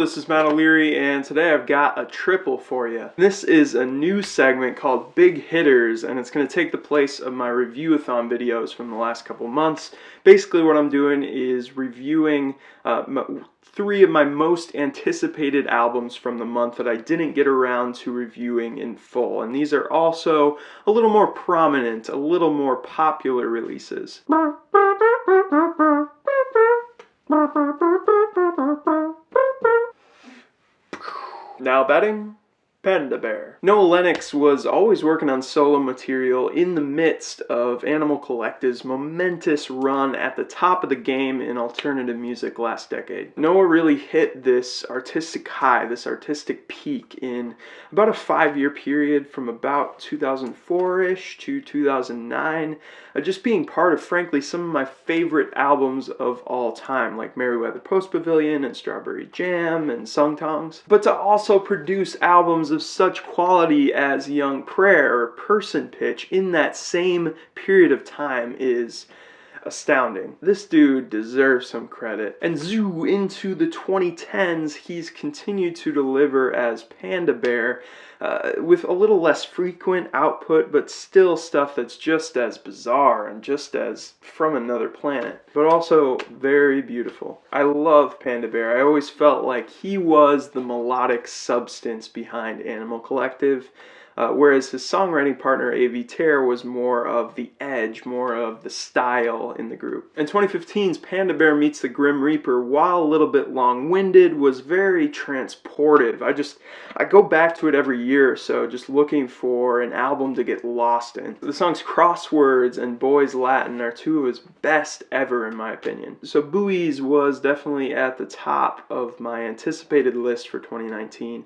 this is Matt O'Leary, and today I've got a triple for you. This is a new segment called Big Hitters, and it's going to take the place of my review-a-thon videos from the last couple months. Basically what I'm doing is reviewing three of my most anticipated albums from the month that I didn't get around to reviewing in full. And these are also a little more prominent, a little more popular releases. Now betting? Panda Bear. Noah Lennox was always working on solo material in the midst of Animal Collective's momentous run at the top of the game in alternative music last decade. Noah really hit this artistic high, this artistic peak in about a 5-year period from about 2004-ish to 2009, just being part of, frankly, some of my favorite albums of all time, like Merriweather Post Pavilion and Strawberry Jam and Sung Tongs, but to also produce albums of such quality as Young Prayer or Person Pitch in that same period of time is astounding. This dude deserves some credit. And zoo into the 2010s, he's continued to deliver as Panda Bear with a little less frequent output, but still stuff that's just as bizarre and just as from another planet, but also very beautiful. I love Panda Bear. I always felt like he was the melodic substance behind Animal Collective, whereas his songwriting partner A.V. Terror was more of the edge, more of the style in the group. And 2015's Panda Bear Meets the Grim Reaper, while a little bit long-winded, was very transportive. I go back to it every year or so, just looking for an album to get lost in. The songs Crosswords and Boys Latin are two of his best ever, in my opinion. So Buoys was definitely at the top of my anticipated list for 2019.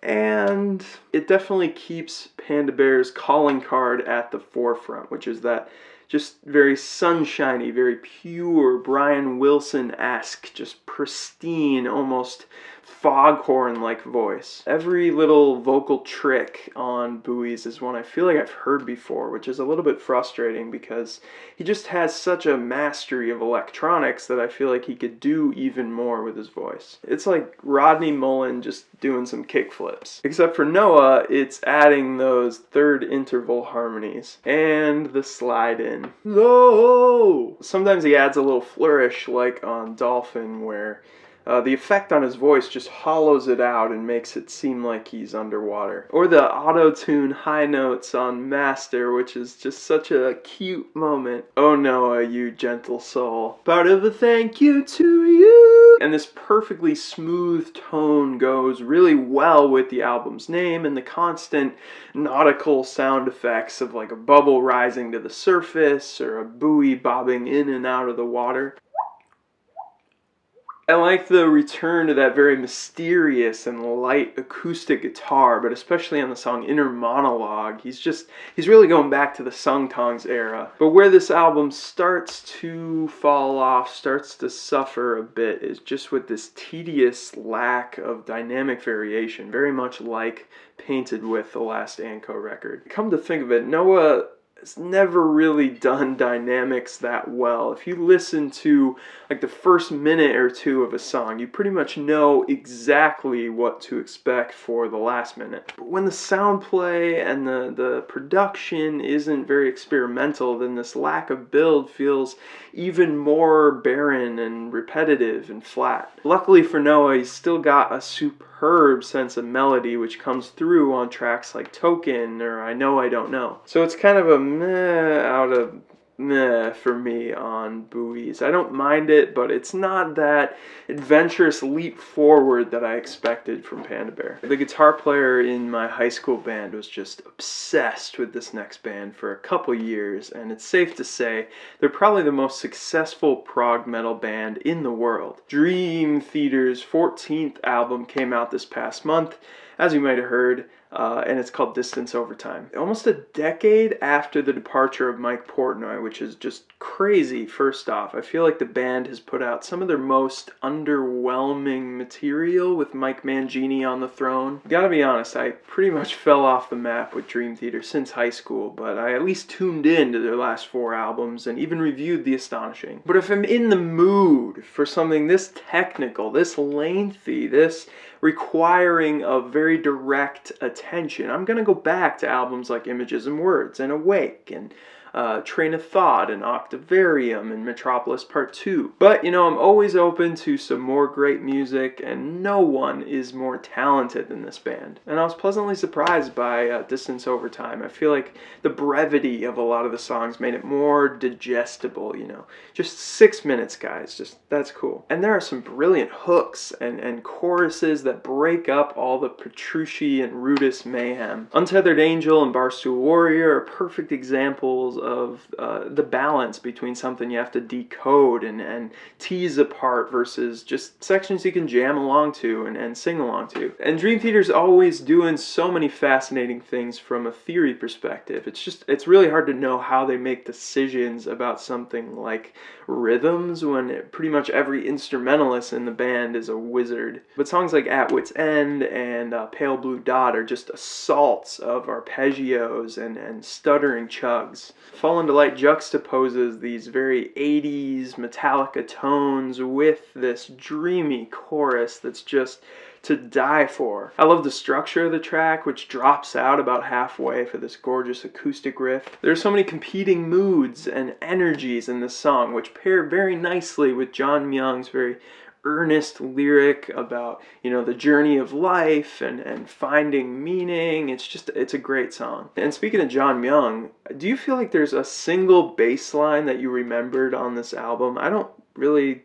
And it definitely keeps Panda Bear's calling card at the forefront, which is that just very sunshiny, very pure, Brian Wilson-esque, just pristine, almost foghorn-like voice. Every little vocal trick on Buoys is one I feel like I've heard before, which is a little bit frustrating because he just has such a mastery of electronics that I feel like he could do even more with his voice. It's like Rodney Mullen just doing some kickflips. Except for Noah, it's adding those third interval harmonies and the slide in. Oh! Sometimes he adds a little flourish like on Dolphin, where the effect on his voice just hollows it out and makes it seem like he's underwater. Or the auto-tune high notes on Master, which is just such a cute moment. Oh Noah, you gentle soul. Part of a thank you to you. And this perfectly smooth tone goes really well with the album's name and the constant nautical sound effects of like a bubble rising to the surface or a buoy bobbing in and out of the water. I like the return to that very mysterious and light acoustic guitar, but especially on the song Inner Monologue, he's really going back to the Sung Tongs era. But where this album starts to fall off, starts to suffer a bit, is just with this tedious lack of dynamic variation, very much like Painted With, the last Anko record. Come to think of it, Noah has never really done dynamics that well. If you listen to like the first minute or two of a song, you pretty much know exactly what to expect for the last minute. But when the sound play and the production isn't very experimental, then this lack of build feels even more barren and repetitive and flat. Luckily for Noah, he's still got a superb sense of melody which comes through on tracks like Token or I Know I Don't Know. So it's kind of a meh out of meh for me on Buoys. I don't mind it, but it's not that adventurous leap forward that I expected from Panda Bear. The guitar player in my high school band was just obsessed with this next band for a couple years, and it's safe to say they're probably the most successful prog metal band in the world. Dream Theater's 14th album came out this past month, as you might have heard, and it's called Distance Over Time. Almost a decade after the departure of Mike Portnoy, which is just crazy. First off, I feel like the band has put out some of their most underwhelming material with Mike Mangini on the throne. Gotta be honest, I pretty much fell off the map with Dream Theater since high school, but I at least tuned in to their last 4 albums and even reviewed The Astonishing. But if I'm in the mood for something this technical, this lengthy, this requiring of very direct attention, I'm gonna go back to albums like Images and Words and Awake and Train of Thought and Octavarium and Metropolis Part 2. But, you know, I'm always open to some more great music, and no one is more talented than this band. And I was pleasantly surprised by Distance Over Time. I feel like the brevity of a lot of the songs made it more digestible, you know. Just 6 minutes, guys. Just, that's cool. And there are some brilliant hooks and choruses that break up all the Petrucci and Rudis mayhem. Untethered Angel and Barstool Warrior are perfect examples of the balance between something you have to decode and tease apart versus just sections you can jam along to and sing along to. And Dream Theater's always doing so many fascinating things from a theory perspective. It's really hard to know how they make decisions about something like rhythms when pretty much every instrumentalist in the band is a wizard. But songs like At Wit's End and Pale Blue Dot are just assaults of arpeggios and stuttering chugs. Fallen to Light juxtaposes these very 80s Metallica tones with this dreamy chorus that's just to die for. I love the structure of the track, which drops out about halfway for this gorgeous acoustic riff. There's so many competing moods and energies in this song, which pair very nicely with John Myung's very earnest lyric about, you know, the journey of life and finding meaning. It's a great song. And speaking of John Myung, do you feel like there's a single bass line that you remembered on this album? I don't really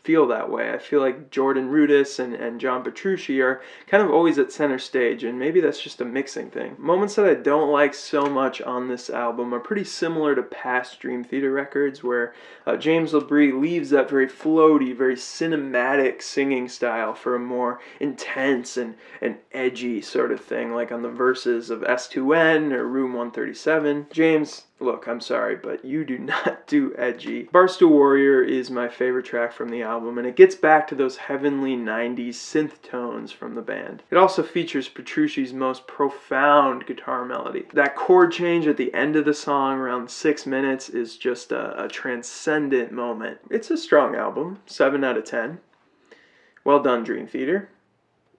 feel that way. I feel like Jordan Rudis and John Petrucci are kind of always at center stage, and maybe that's just a mixing thing. Moments that I don't like so much on this album are pretty similar to past Dream Theater records, where James LaBrie leaves that very floaty, very cinematic singing style for a more intense and edgy sort of thing, like on the verses of S2N or Room 137. James, look, I'm sorry, but you do not do edgy. Barstool Warrior is my favorite track from the album, and it gets back to those heavenly 90s synth tones from the band. It also features Petrucci's most profound guitar melody. That chord change at the end of the song, around 6 minutes, is just a transcendent moment. It's a strong album, 7 out of 10. Well done, Dream Theater.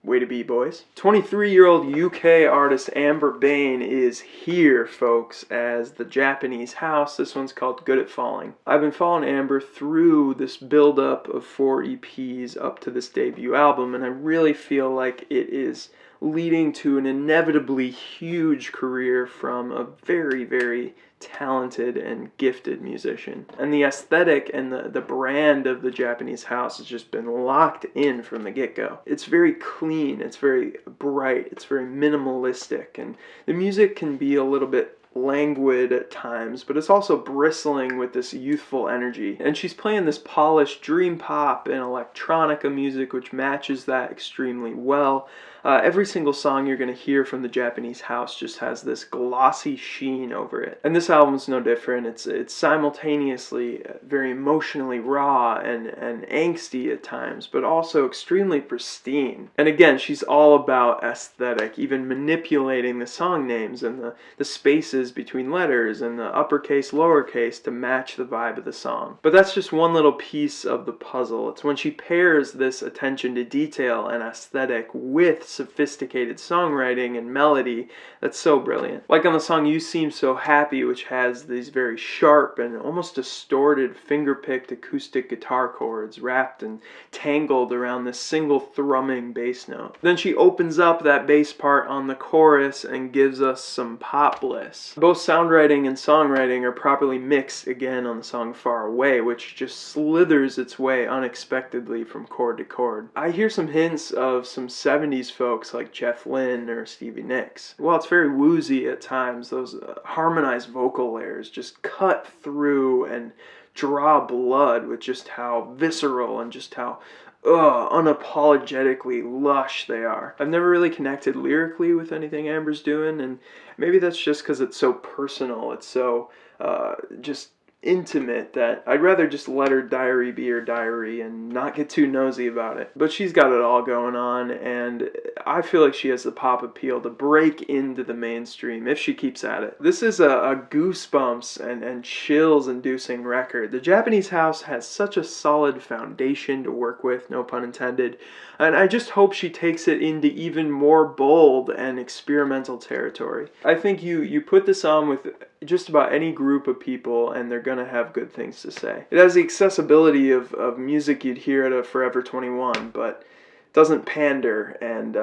Way to be, boys. 23-year-old UK artist Amber Bain is here, folks, as The Japanese House. This one's called Good at Falling. I've been following Amber through this build-up of 4 EPs up to this debut album, and I really feel like it is leading to an inevitably huge career from a very, very talented and gifted musician. And the aesthetic and the brand of The Japanese House has just been locked in from the get-go. It's very clean, it's very bright, it's very minimalistic, and the music can be a little bit languid at times, but it's also bristling with this youthful energy. And she's playing this polished dream pop and electronica music, which matches that extremely well. Every single song you're going to hear from The Japanese House just has this glossy sheen over it. And this album's no different. It's simultaneously very emotionally raw and angsty at times, but also extremely pristine. And again, she's all about aesthetic, even manipulating the song names and the spaces between letters and the uppercase, lowercase to match the vibe of the song. But that's just one little piece of the puzzle. It's when she pairs this attention to detail and aesthetic with sophisticated songwriting and melody that's so brilliant. Like on the song You Seem So Happy, which has these very sharp and almost distorted finger-picked acoustic guitar chords wrapped and tangled around this single thrumming bass note. Then she opens up that bass part on the chorus and gives us some pop bliss. Both soundwriting and songwriting are properly mixed again on the song Far Away, which just slithers its way unexpectedly from chord to chord. I hear some hints of some 70s folks like Jeff Lynne or Stevie Nicks. While it's very woozy at times, those harmonized vocal layers just cut through and draw blood with just how visceral and just how unapologetically lush they are. I've never really connected lyrically with anything Amber's doing, and maybe that's just because it's so personal, it's so just intimate, that I'd rather just let her diary be her diary and not get too nosy about it. But she's got it all going on, and I feel like she has the pop appeal to break into the mainstream if she keeps at it. This is a goosebumps and chills inducing record. The Japanese House has such a solid foundation to work with, no pun intended, and I just hope she takes it into even more bold and experimental territory. I think you put this on with just about any group of people and they're gonna have good things to say. It has the accessibility of music you'd hear at a Forever 21, but doesn't pander, and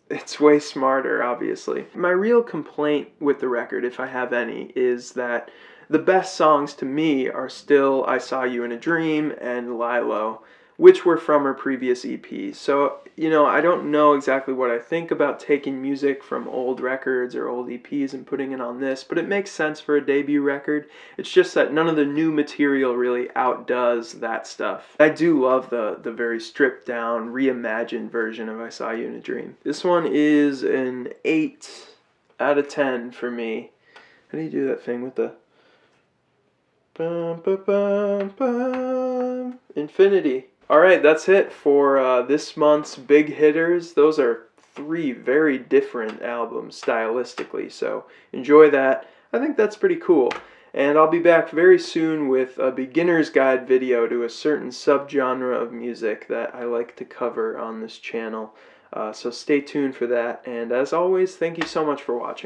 it's way smarter, obviously. My real complaint with the record, if I have any, is that the best songs to me are still I Saw You in a Dream and Lilo, which were from her previous EP. So, you know, I don't know exactly what I think about taking music from old records or old EPs and putting it on this, but it makes sense for a debut record. It's just that none of the new material really outdoes that stuff. I do love the very stripped down, reimagined version of I Saw You in a Dream. This one is an 8 out of 10 for me. How do you do that thing with the bum, bum, bum, bum, infinity? Alright, that's it for this month's big hitters. Those are 3 very different albums stylistically, so enjoy that. I think that's pretty cool. And I'll be back very soon with a beginner's guide video to a certain subgenre of music that I like to cover on this channel. So stay tuned for that, and as always, thank you so much for watching.